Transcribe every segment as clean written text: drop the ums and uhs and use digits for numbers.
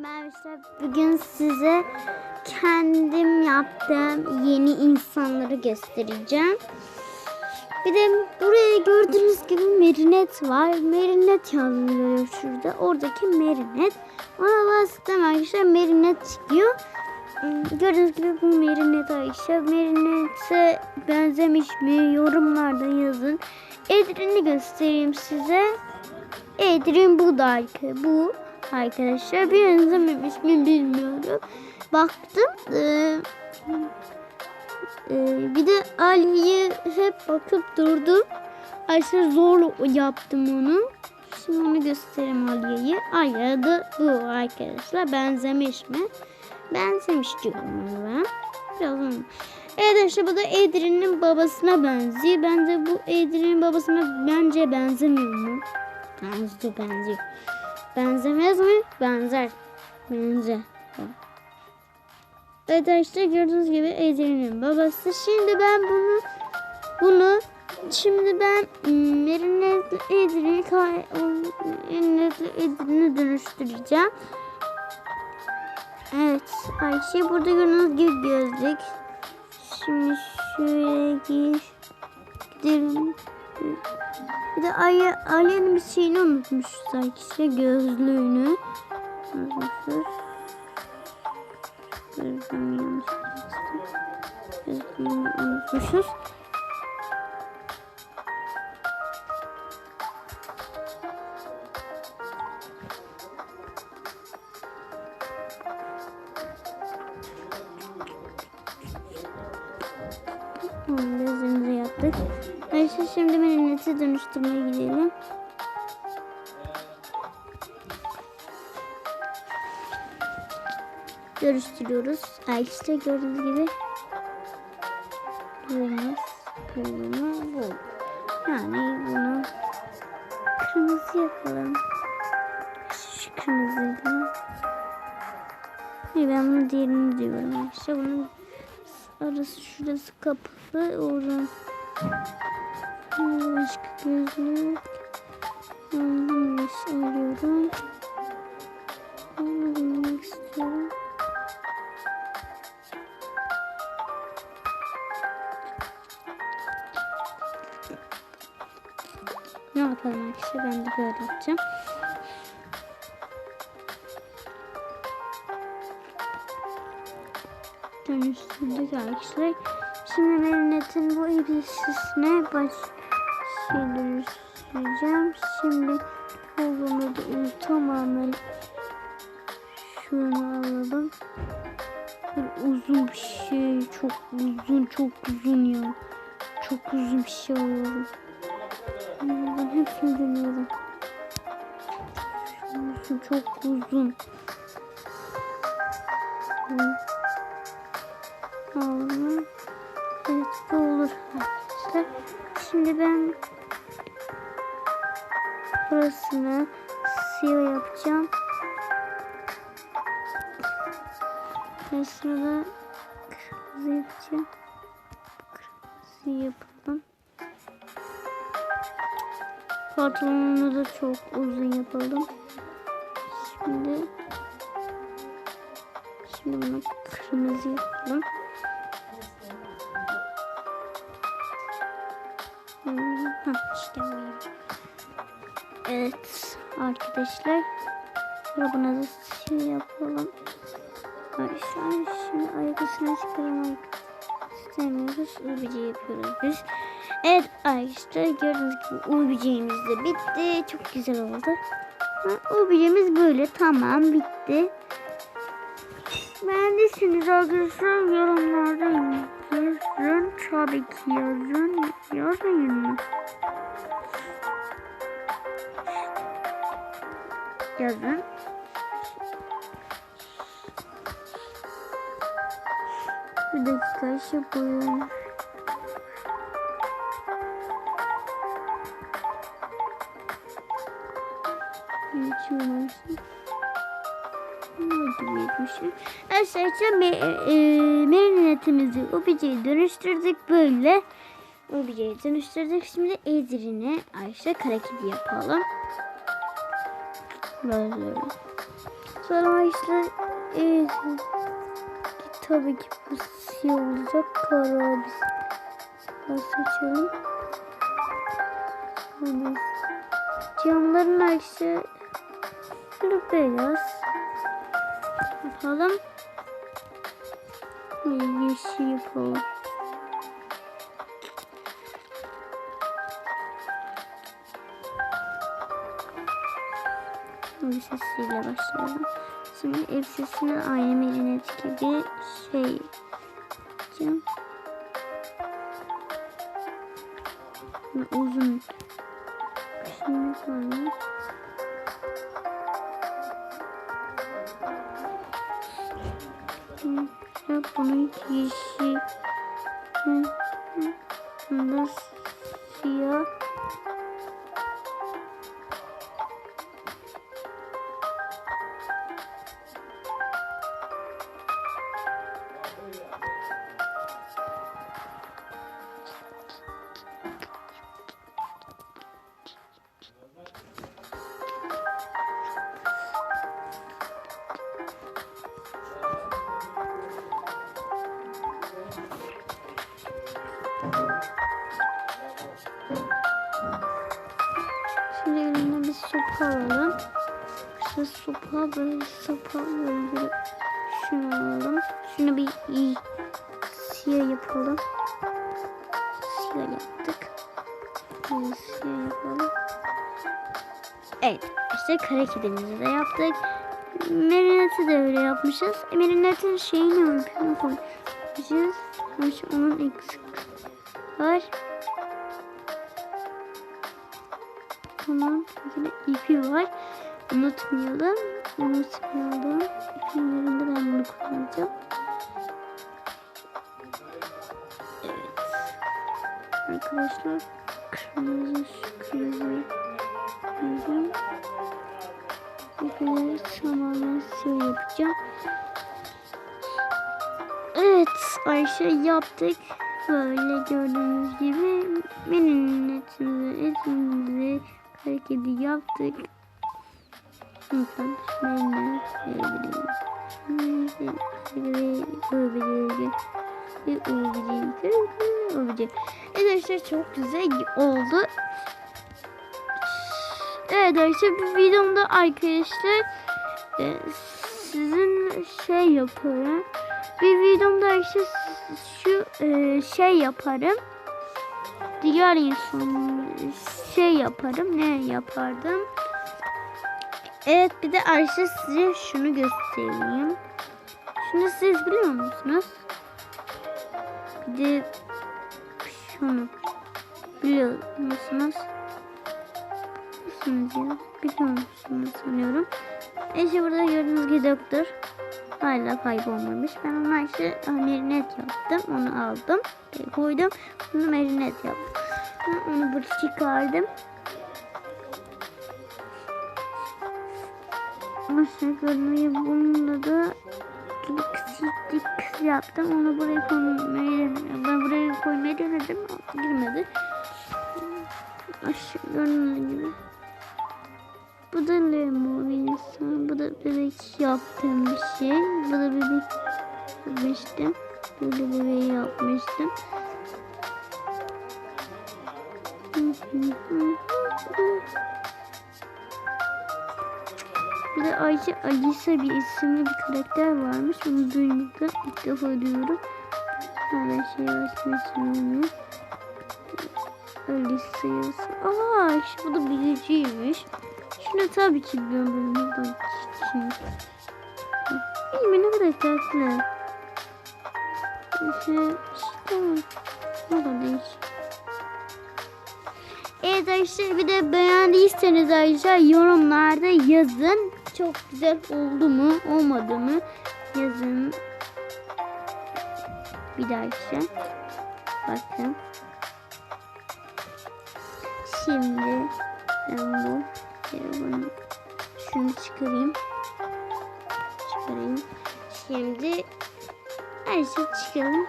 Ben işte bugün size kendim yaptığım yeni insanları göstereceğim. Bir de buraya gördüğünüz gibi Merinet var. Merinet yazıyor şurada. Oradaki Merinet. Ona bastım arkadaşlar Merinet çıkıyor. Gördüğünüz gibi bu Merinet Ayşe. Merinet'e benzemiş mi? Yorumlarda yazın. Edrin'i göstereyim size. Edrin bu da bu. Arkadaşlar benzememiş mi bilmiyorum. Baktım. Bir de Ali'ye hep bakıp durdum. Aşırı zorla yaptım onu. Şimdi onu göstereyim Ali'yi. Ali da bu arkadaşlar. Benzemiş mi? Benzemiş diyorum ben. Biraz onu. Evet işte bu da Edrin'in babasına benziyor. Ben de bu Edrin'in babasına bence benzemiyor mu? Benziyor. Benzemez mi? Benzer. Evet işte gördüğünüz gibi Edrin'in babası. Şimdi ben şimdi ben Merinet'le Edrin'i dönüştüreceğim. Evet Ayşe burada gördüğünüz gibi gözlük. Şimdi şuraya gidelim. Bir de Ali'nin bir şeyini unutmuş sanki işte gözlüğünü. Gözlüğünü unutmuşuz. Gözümüzü yaptık. Neyse şimdi Merinet'i dönüştürmeye gidelim. Dönüştürüyoruz. İşte gördüğünüz gibi bu. Yani bunu kırmızı yapalım. Şu kırmızıyla. Ben bunu diğerini diyorum. İşte bunun arası şurası kapalı. Oradan başka gözlük. Ondan arıyorum. Onu bilmek istiyorum. Ne yapalım arkadaşlar? Ben de böyle yapacağım. Dönüştürdük arkadaşlar. Şimdi Merinet'in bu elbisesine dönüştüreceğim. Şimdi kolunu da tamamen şunu alalım. Bir uzun bir şey. Çok uzun ya. Çok uzun bir şey alalım. Ben hepsini deniyorum. Çok uzun. Aldım. Evet bu olur arkadaşlar. Şimdi ben burasını siyah yapacağım. Burasını da kırmızı yapacağım. Kırmızı yapalım. Pantolonunu da çok uzun yapalım. Şimdi bunu kırmızı yapalım. İşte evet arkadaşlar. Buna da şey yapalım. Arkadaşlar şimdi ayakkabısını çıkarmak istemiyoruz. UBC yapıyoruz biz. Evet arkadaşlar gördüğünüz gibi UBC'miz de bitti. Çok güzel oldu. UBC'miz böyle tamam bitti. Beğendiyseniz arkadaşlar yorumlarda yazın. Tabii ki yazın. Yazın. Bir dakika şey koyuyorum. Arkadaşlar Merinet'imizi UBC'ye dönüştürdük böyle. UBC'ye dönüştürdük. Şimdi Edrin'e Ayşe kara kedi yapalım. Böyle. Sonra işte tabii ki bu siyah olacak. Kara biz seçelim. Camların aksi böyle beyaz yapalım. Yeşil yapalım. Elbisesiyle başlayalım. Şimdi elbisesine aynı merinet gibi şey yapacağım. Uzun. Şimdi böyle. Bunun yeşil. Bunda siyah. Şimdi elimden bir sopa alalım. İşte sopa böyle bir şunu alalım. Şunu bir iyi siyah yapalım. Siyah yaptık. Böyle siyah yapalım. Evet işte kara kedimizi de yaptık. Merineti de öyle yapmışız. Merinetin şeyini örtüne koyacağız. Onun eksik var. Tamam. Yine ipi var. Unutmayalım. İpin yerinde ben bunu kullanacağım. Evet. Arkadaşlar kırmızı yapacağım. İpleri tamamen siyah yapacağım. Evet. Ayşe yaptık. Böyle gördüğünüz gibi benim etimizi hareketi yaptık. Lütfen şunları arkadaşlar çok güzel oldu. Evet arkadaşlar bir videomda arkadaşlar sizin şey yaparım. Bir videomda arkadaşlar şu şey yaparım. Diğer insan şey yaparım. Ne yapardım? Evet bir de arkadaşlar size şunu göstereyim. Şunu siz biliyor musunuz? Bir de şunu biliyor musunuz? Biliyor musunuz sanıyorum. İşte burada gördüğünüz gibi doktor hala kaybolmamış. Ben ona işte merinet yaptım. Onu aldım. Koydum. Bunu merinet yaptım. Onu burada çıkardım. Mesela görmeyi bununla da kısık yaptım. Onu buraya koymayı ben buraya koymayı denedim. Girmedi. Aşağı görünen gibi. Bu da lemon insan. Bu da bebek yaptığım bir şey. Bu da bebek yapmıştım. Böyle bebeği yapmıştım. Bir de Ayşe Alisa bir isimli bir karakter varmış. Onu duymadım. İlk defa duyuyorum. Hala şey açmışım. Alisa yazı. Aa işte bu da büyücüymüş. Şunu tabii ki biliyorum. Buradan bilmiyorum ne kadar tatlı. Tamam. Ne kadar değişik. Evet arkadaşlar bir de beğendiyseniz arkadaşlar yorumlarda yazın. Çok güzel oldu mu olmadı mı yazın. Bir daha işte. Bakın. Şimdi ben şunu çıkarayım. Şimdi her şey çıkalım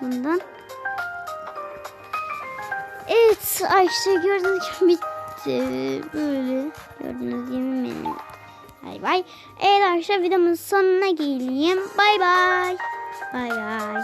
bundan. Evet Ayşe gördüğünüz gibi bitti. Böyle gördüğünüz gibi Bay bay. Evet arkadaşlar videomun sonuna geleyim. Bay bay. Bay bay.